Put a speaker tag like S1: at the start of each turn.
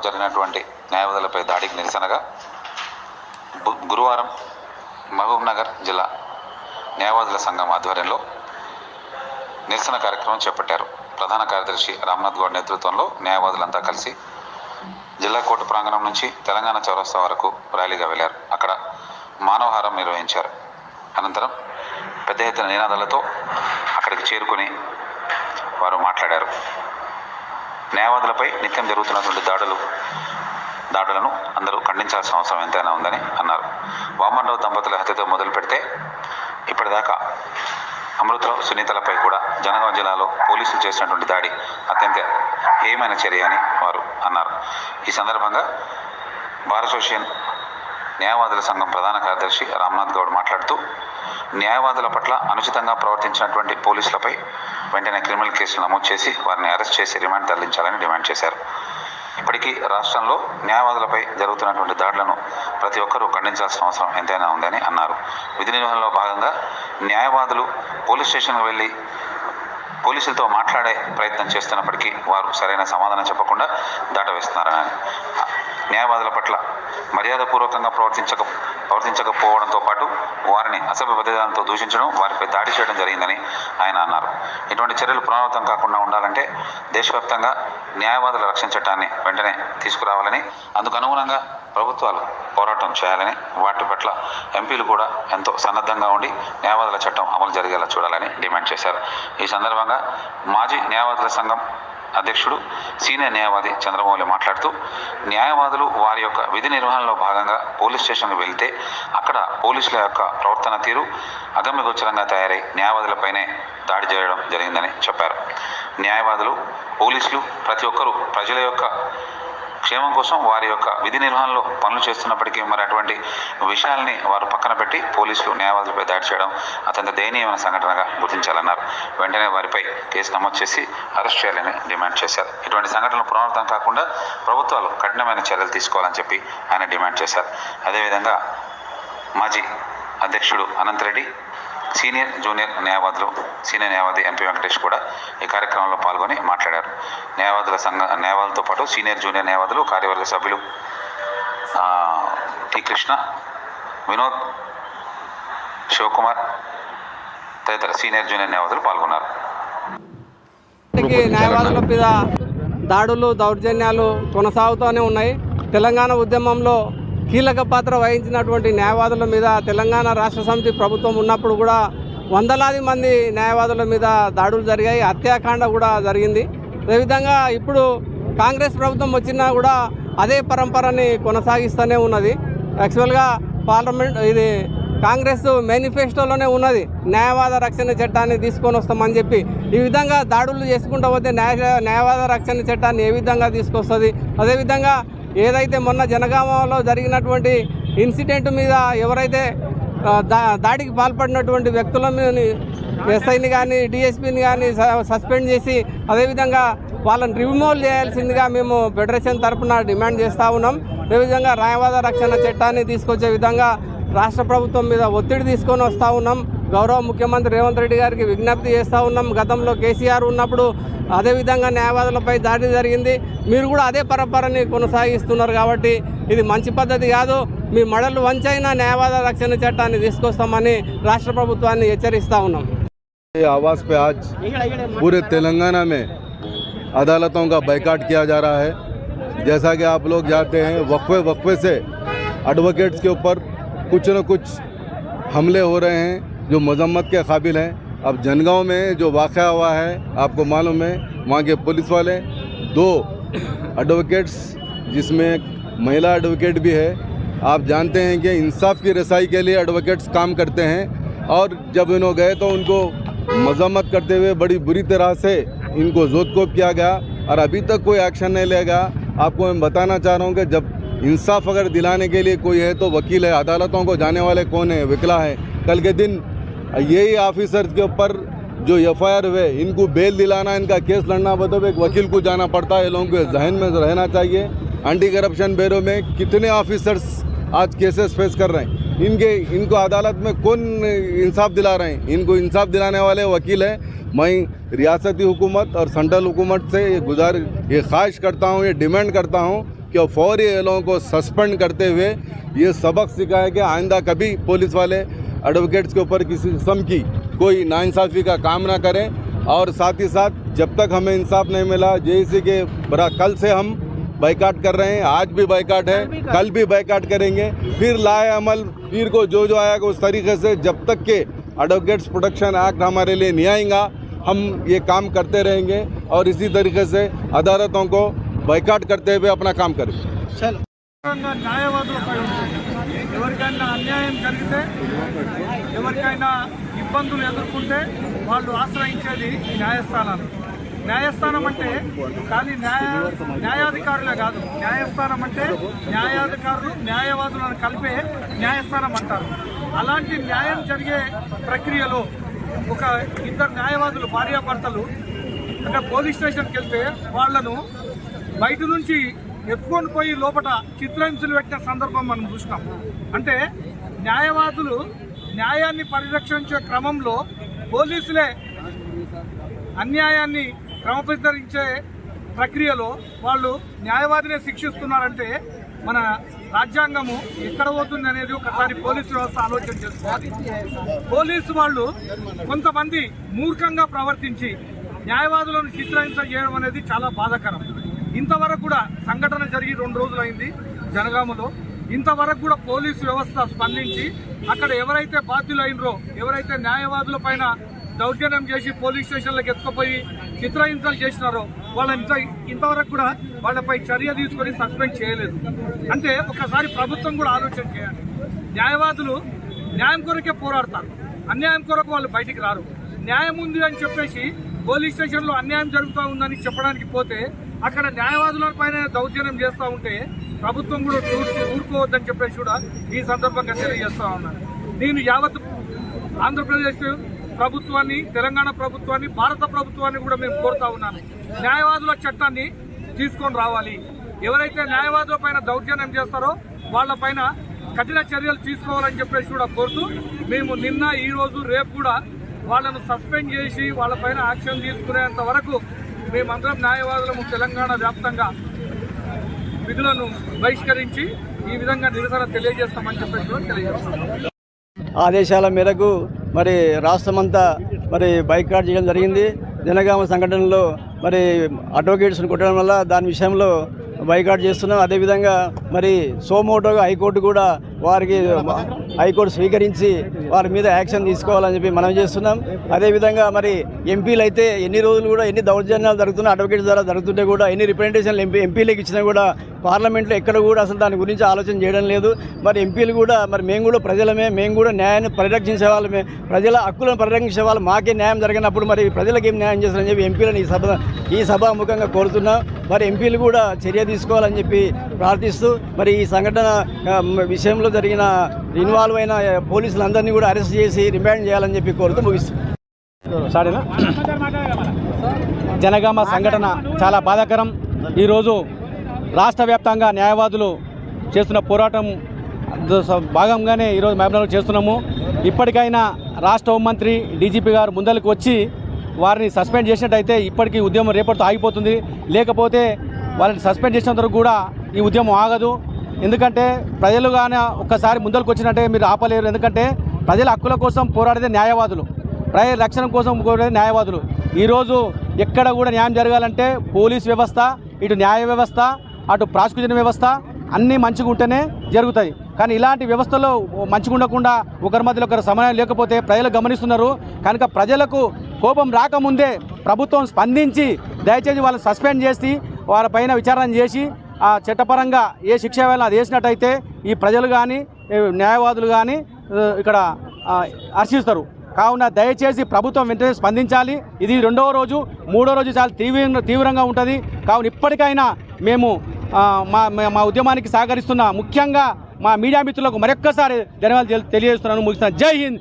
S1: జరిగినటువంటి న్యాయవాదులపై దాడికి నిరసనగా గురువారం మహబూబ్ నగర్ జిల్లా న్యాయవాదుల సంఘం ఆధ్వర్యంలో నిరసన కార్యక్రమం చేపట్టారు. ప్రధాన కార్యదర్శి రామ్నాథ్ గౌడ్ నేతృత్వంలో న్యాయవాదులంతా కలిసి జిల్లా కోర్టు ప్రాంగణం నుంచి తెలంగాణ చౌరస్తా వరకు ర్యాలీగా వెళ్లారు. అక్కడ మానవహారం నిర్వహించారు. అనంతరం పెద్ద ఎత్తున నినాదాలతో అక్కడికి చేరుకుని వారు మాట్లాడారు. న్యాయవాదులపై నిత్యం జరుగుతున్నటువంటి దాడులను అందరూ ఖండించాల్సిన అవసరం ఎంతైనా ఉందని అన్నారు. వామన్రావు దంపతుల హత్యతో మొదలు పెడితే ఇప్పటిదాకా అమృతరావు సునీతలపై కూడా జనగాం జిల్లాలో పోలీసులు చేసినటువంటి దాడి అత్యంత హేయమైన చర్య అని వారు అన్నారు. ఈ సందర్భంగా బార్ అసోసియేషన్ న్యాయవాదుల సంఘం ప్రధాన కార్యదర్శి రామ్నాథ్ గౌడ్ మాట్లాడుతూ న్యాయవాదుల పట్ల అనుచితంగా ప్రవర్తించినటువంటి పోలీసులపై వెంటనే క్రిమినల్ కేసులు నమోదు చేసి వారిని అరెస్ట్ చేసి రిమాండ్ తరలించాలని డిమాండ్ చేశారు. ఇప్పటికీ రాష్ట్రంలో న్యాయవాదులపై జరుగుతున్నటువంటి దాడులను ప్రతి ఒక్కరూ ఖండించాల్సిన అవసరం ఎంతైనా ఉందని అన్నారు. విధి నిర్వహణలో భాగంగా న్యాయవాదులు పోలీస్ స్టేషన్కు వెళ్ళి పోలీసులతో మాట్లాడే ప్రయత్నం చేస్తున్నప్పటికీ వారు సరైన సమాధానం చెప్పకుండా దాటవేస్తున్నారని, న్యాయవాదుల పట్ల మర్యాదపూర్వకంగా ప్రవర్తించకపోవడంతో పాటు వారిని అసభ్య పదజాలంతో దూషించడం, వారిపై దాడి చేయడం జరిగిందని ఆయన అన్నారు. ఇటువంటి చర్యలు పునరావృతం కాకుండా ఉండాలంటే దేశవ్యాప్తంగా న్యాయవాదుల రక్షణ చట్టాన్ని వెంటనే తీసుకురావాలని, అందుకు అనుగుణంగా ప్రభుత్వాలు పోరాటం చేయాలని, వాటి పట్ల ఎంపీలు కూడా ఎంతో సన్నద్ధంగా ఉండి న్యాయవాదుల చట్టం అమలు జరిగేలా చూడాలని డిమాండ్ చేశారు. ఈ సందర్భంగా మాజీ న్యాయవాదుల సంఘం అధ్యక్షుడు సీనియర్ న్యాయవాది చంద్రమౌళి మాట్లాడుతూ న్యాయవాదులు వారి యొక్క విధి నిర్వహణలో భాగంగా పోలీస్ స్టేషన్కు వెళ్తే అక్కడ పోలీసుల యొక్క ప్రవర్తన తీరు అగమ్యగోచరంగా తయారై న్యాయవాదులపైనే దాడి చేయడం జరిగిందని చెప్పారు. న్యాయవాదులు, పోలీసులు ప్రతి ఒక్కరూ ప్రజల యొక్క క్షేమం కోసం వారి యొక్క విధి నిర్వహణలో పనులు చేస్తున్నప్పటికీ మరి అటువంటి విషయాల్ని వారు పక్కన పెట్టి పోలీసులు న్యాయవాదులపై దాడి చేయడం అత్యంత దయనీయమైన సంఘటనగా గుర్తించాలన్నారు. వెంటనే వారిపై కేసు నమోదు చేసి అరెస్ట్ చేయాలని డిమాండ్ చేశారు. ఇటువంటి సంఘటనలు పునరావృతం కాకుండా ప్రభుత్వాలు కఠినమైన చర్యలు తీసుకోవాలని చెప్పి ఆయన డిమాండ్ చేశారు. అదేవిధంగా మాజీ అధ్యక్షుడు అనంతరెడ్డి, సీనియర్ జూనియర్ న్యాయవాది ఎంపీ వెంకటేష్ కూడా ఈ కార్యక్రమంలో పాల్గొని మాట్లాడారు. న్యాయవాదులతో పాటు సీనియర్ జూనియర్ న్యాయవాదులు, కార్యవర్గ సభ్యులు టి కృష్ణ, వినోద్, శివకుమార్ తదితర సీనియర్ జూనియర్ న్యాయవాదులు పాల్గొన్నారు.
S2: న్యాయవాదుల మీద దాడులు, దౌర్జన్యాలు కొనసాగుతూనే ఉన్నాయి. తెలంగాణ ఉద్యమంలో కీలక పాత్ర వహించినటువంటి న్యాయవాదుల మీద తెలంగాణ రాష్ట్ర సమితి ప్రభుత్వం ఉన్నప్పుడు కూడా వందలాది మంది న్యాయవాదుల మీద దాడులు జరిగాయి, హత్యాకాండ కూడా జరిగింది. అదేవిధంగా ఇప్పుడు కాంగ్రెస్ ప్రభుత్వం వచ్చినా కూడా అదే పరంపరని కొనసాగిస్తూనే ఉన్నది. యాక్చువల్గా ఇది కాంగ్రెస్ మేనిఫెస్టోలోనే ఉన్నది, న్యాయవాద రక్షణ చట్టాన్ని తీసుకొని వస్తామని చెప్పి. ఈ విధంగా దాడులు చేసుకుంటూ పోతే న్యాయవాద రక్షణ చట్టాన్ని ఏ విధంగా తీసుకొస్తుంది? అదేవిధంగా ఏదైతే మొన్న జనగామలో జరిగినటువంటి ఇన్సిడెంట్ మీద ఎవరైతే దాడికి పాల్పడినటువంటి వ్యక్తుల మీద ఎస్ఐని కానీ డిఎస్పీని కానీ సస్పెండ్ చేసి అదేవిధంగా వాళ్ళని రిమూవ్ చేయాల్సిందిగా మేము ఫెడరేషన్ తరఫున డిమాండ్ చేస్తూ ఉన్నాం. అదేవిధంగా న్యాయవాద రక్షణ చట్టాన్ని తీసుకొచ్చే విధంగా రాష్ట్ర ప్రభుత్వం మీద ఒత్తిడి తీసుకొని వస్తూ ఉన్నాం. గౌరవ ముఖ్యమంత్రి రేవంత్ రెడ్డి గారికి విజ్ఞప్తి చేస్తూ ఉన్నాం. గతంలో కేసీఆర్ ఉన్నప్పుడు అదేవిధంగా న్యాయవాదులపై దాడి జరిగింది, మీరు కూడా అదే పరంపరని కొనసాగిస్తున్నారు కాబట్టి ఇది మంచి పద్ధతి కాదు. మీ మడలు వంచైన న్యాయవాద రక్షణ చట్టాన్ని తీసుకొస్తామని రాష్ట్ర ప్రభుత్వాన్ని హెచ్చరిస్తూ ఉన్నాం.
S3: आवाज़ पे आज पूरे तेलंगाना में अदालतों का बायकॉट किया जा रहा है। जैसा कि आप लोग जानते हैं वक्फे से एडवोकेट्स के ऊपर कुछ न कुछ हमले हो रहे हैं जो मजम्मत के काबिल हैं। अब जनगांव में जो वाक़या हुआ है आपको मालूम है, वहाँ के पुलिस वाले 2 एडवोकेट्स जिसमें महिला एडवोकेट भी है। आप जानते हैं कि इंसाफ की रसाई के लिए एडवोकेट्स काम करते हैं और जब इन्हों गए तो उनको मजम्मत करते हुए बड़ी बुरी तरह से इनको जोतकोप किया गया और अभी तक कोई एक्शन नहीं लिया गया। आपको मैं बताना चाह रहा हूँ कि जब इंसाफ अगर दिलाने के लिए कोई है तो वकील है, अदालतों को जाने वाले कौन है? विकला है। कल के दिन यही ऑफिसर के ऊपर जो एफआईआर हुए इनको बेल दिलाना, इनका केस लड़ना मतलब एक वकील को जाना पड़ता है। लोगों को जहन में रहना चाहिए। एंटी करप्शन ब्यूरो में कितने ऑफिसर्स आज केसेस फेस कर रहे हैं, इनको अदालत में कौन इंसाफ दिला रहे हैं? इनको इंसाफ दिलाने वाले वकील हैं। मैं रियासती हुकूमत और सेंट्रल हुकूमत से ये ख्वाहिश करता हूँ, ये डिमांड करता हूँ कि फौरी ये लोगों को सस्पेंड करते हुए ये सबक सिखाया कि आइंदा कभी पुलिस वाले एडवोकेट्स के ऊपर किसी किस्म की कोई नाइंसाफ़ी का काम ना करें। और साथ ही साथ जब तक हमें इंसाफ नहीं मिला जेईसी के बड़ा कल से हम बाइकाट कर रहे हैं, आज भी बाइकाट है, कल भी बाइकाट करेंगे, फिर लाए अमल फिर को जो आएगा उस तरीके से जब तक के एडवोकेट्स प्रोटेक्शन एक्ट हमारे लिए नहीं आएगा हम ये काम करते रहेंगे और इसी तरीके से अदालतों को बाइकाट करते हुए अपना काम करेंगे।
S4: న్యాయవాదులపై ఎవరికైనా అన్యాయం జరిగితే ఎవరికైనా ఇబ్బందులు ఎదుర్కొంటే వాళ్ళు ఆశ్రయించేది న్యాయస్థానాలు. న్యాయస్థానం అంటే ఖాళీ న్యాయాధికారులే కాదు, న్యాయస్థానం అంటే న్యాయాధికారులు న్యాయవాదులను కలిపే న్యాయస్థానం అంటారు. అలాంటి న్యాయం జరిగే ప్రక్రియలో ఒక ఇద్దరు న్యాయవాదులు భార్యాభర్తలు అక్కడ పోలీస్ స్టేషన్కి వెళ్తే వాళ్లను బయట నుంచి ఎత్తుకొని పోయి లోపల చిత్రహింసలు పెట్టిన సందర్భం మనం చూసినాం. అంటే న్యాయవాదులు న్యాయాన్ని పరిరక్షించే క్రమంలో పోలీసులే అన్యాయాన్ని క్రమబద్ధరించే ప్రక్రియలో వాళ్ళు న్యాయవాదినే శిక్షిస్తున్నారంటే మన రాజ్యాంగము ఎక్కడ పోతుంది అనేది ఒకసారి పోలీసు వ్యవస్థ ఆలోచన చేసుకోవాలి. పోలీసు వాళ్ళు కొంతమంది మూర్ఖంగా ప్రవర్తించి న్యాయవాదులను చిత్రహింస చేయడం అనేది చాలా బాధాకరం. ఇంతవరకు కూడా సంఘటన జరిగి 2 రోజులైంది జనగామలో. ఇంతవరకు కూడా పోలీసు వ్యవస్థ స్పందించి అక్కడ ఎవరైతే బాధ్యులైనరో, ఎవరైతే న్యాయవాదుల పైన దౌర్జన్యం చేసి పోలీస్ స్టేషన్లకు ఎత్తుకుపోయి చిత్రహింసలు చేసినారో వాళ్ళని ఇంతవరకు కూడా వాళ్ళపై చర్య తీసుకొని సస్పెండ్ చేయలేదు. అంటే ఒకసారి ప్రభుత్వం కూడా ఆలోచన చేయాలి. న్యాయవాదులు న్యాయం కొరకే పోరాడతారు, అన్యాయం కొరకు వాళ్ళు బయటికి రారు. న్యాయం ఉంది అని చెప్పేసి పోలీస్ స్టేషన్లో అన్యాయం జరుగుతూ ఉందని చెప్పడానికి పోతే అక్కడ న్యాయవాదుల పైన దౌర్జన్యం చేస్తూ ఉంటే ప్రభుత్వం కూడా ఊరుకోవద్దని చెప్పేసి కూడా ఈ సందర్భంగా తెలియజేస్తా ఉన్నాను. నేను యావత్ ఆంధ్రప్రదేశ్ ప్రభుత్వాన్ని, తెలంగాణ ప్రభుత్వాన్ని, భారత ప్రభుత్వాన్ని కూడా మేము కోరుతా ఉన్నాను. న్యాయవాదుల చట్టాన్ని తీసుకొని రావాలి. ఎవరైతే న్యాయవాదుల పైన దౌర్జన్యం చేస్తారో వాళ్ళ పైన కఠిన చర్యలు తీసుకోవాలని చెప్పేసి కూడా కోరుతూ మేము నిన్న, ఈ రోజు, రేపు కూడా వాళ్ళను సస్పెండ్ చేసి వాళ్ళపైన యాక్షన్ తీసుకునేంత వరకు మేమందరం న్యాయవాదులము తెలంగాణ వ్యాప్తంగా విధులను బహిష్కరించి ఈ విధంగా నిరసన తెలియజేస్తామని చెప్పేసి కూడా తెలియజేస్తాం.
S5: ఆదేశాల మేరకు మరి రాష్ట్రమంతా మరి బైకాట్ చేయడం జరిగింది. జనగామ సంఘటనలో మరి అడ్వకేట్స్ని కొట్టడం వల్ల దాని విషయంలో బైకాట్ చేస్తున్నాం. అదేవిధంగా మరి సోమోటోగా హైకోర్టు కూడా వారికి హైకోర్టు స్వీకరించి వారి మీద యాక్షన్ తీసుకోవాలని చెప్పి మనం చేస్తున్నాం. అదేవిధంగా మరి ఎంపీలు అయితే ఎన్ని రోజులు కూడా ఎన్ని దౌర్జన్యాలు జరుగుతున్నా అడ్వకేట్స్ ద్వారా జరుగుతుంటే కూడా ఎన్ని రిప్రజెంటేషన్లు ఎంపీలకు ఇచ్చినా కూడా పార్లమెంట్లో ఎక్కడ కూడా అసలు దాని గురించి ఆలోచన చేయడం లేదు. మరి ఎంపీలు కూడా మరి మేము కూడా ప్రజలమే, మేము కూడా న్యాయాన్ని పరిరక్షించే వాళ్ళమే, ప్రజల హక్కులను పరిరక్షించే వాళ్ళు, మాకే న్యాయం జరిగినప్పుడు మరి ప్రజలకు ఏం న్యాయం చేస్తారని చెప్పి ఎంపీలను ఈ సభాముఖంగా కోరుతున్నాం. మరి ఎంపీలు కూడా చర్య తీసుకోవాలని చెప్పి ప్రార్థిస్తూ మరి ఈ సంఘటన విషయంలో జరిగిన ఇన్వాల్వ్ అయిన పోలీసులందరినీ కూడా అరెస్ట్ చేసి రిమాండ్ చేయాలని చెప్పి కోరుతూ ముగిస్తున్నాం.
S6: సాడేనా జనగామ సంఘటన చాలా బాధాకరం. ఈరోజు రాష్ట్ర వ్యాప్తంగా న్యాయవాదులు చేస్తున్న పోరాటం భాగంగానే ఈరోజు మహబూబ్నగర్ చేస్తున్నాము. ఇప్పటికైనా రాష్ట్ర హోంమంత్రి డీజీపీ గారు ముందరకు వచ్చి వారిని సస్పెండ్ చేసినట్టయితే ఇప్పటికీ ఉద్యమం రేపటితో ఆగిపోతుంది. లేకపోతే వాళ్ళని సస్పెండ్ చేసినంత వరకు కూడా ఈ ఉద్యమం ఆగదు. ఎందుకంటే ప్రజలు కానీ ఒక్కసారి ముందరకు వచ్చినట్టే మీరు ఆపలేరు. ఎందుకంటే ప్రజల హక్కుల కోసం పోరాడేదే న్యాయవాదులు, ప్రజల రక్షణ కోసం పోరాడేది న్యాయవాదులు. ఈరోజు ఎక్కడ కూడా న్యాయం జరగాలంటే పోలీస్ వ్యవస్థ, ఇటు న్యాయ వ్యవస్థ, అటు ప్రాసిక్యూషన్ వ్యవస్థ అన్నీ మంచిగా ఉంటేనే జరుగుతాయి. కానీ ఇలాంటి వ్యవస్థలో మంచిగా ఉండకుండా ఒకరి మధ్యలో ఒకరు సమన్వయం లేకపోతే ప్రజలు గమనిస్తున్నారు. కనుక ప్రజలకు కోపం రాకముందే ప్రభుత్వం స్పందించి దయచేసి వాళ్ళని సస్పెండ్ చేసి వారిపైన విచారణ చేసి ఆ చట్టపరంగా ఏ శిక్ష వేయాలో అది వేసినట్టయితే ఈ ప్రజలు కానీ న్యాయవాదులు కానీ ఇక్కడ హర్షిస్తారు. కావున దయచేసి ప్రభుత్వం వెంటనే స్పందించాలి. ఇది 2వ రోజు, 3వ రోజు చాలా తీవ్రంగా ఉంటుంది. కావున ఇప్పటికైనా మేము మా ఉద్యమానికి సహకరిస్తున్న ముఖ్యంగా మా మీడియా మిత్రులకు మరొక్కసారి ధన్యవాదాలు తెలియజేస్తున్నాను. ముగిస్తున్నాను. జై హింద్.